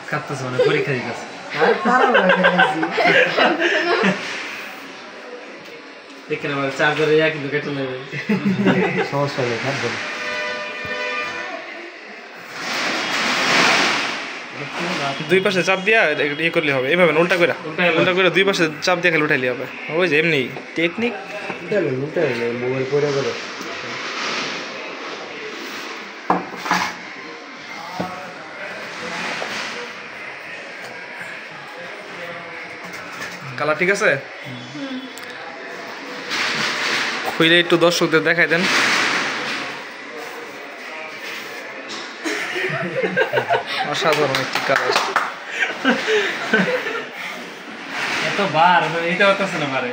দাঁত কাটতেছে মানে পরীক্ষা দিতেছে আর তাড়াহুড়া করে আছি এখানে আমার চার্জারে কিন্তু কেটে নেবে সমস্যা নেই থাকবেন দুই পাশে চাপ দিয়া ইয়ে করলে হবে এইভাবে উল্টা করে দুই পাশে চাপ দিয়ে খেলে উঠাইলে হবে ওই যে এমনি টেকনিক মোবাইল পড়ে গেল কালার ঠিক আছে খুইলে একটু দর্শকদের দেখাই দেন অসাধারণ একটি কালার এত বার এটা হতেছে না পারে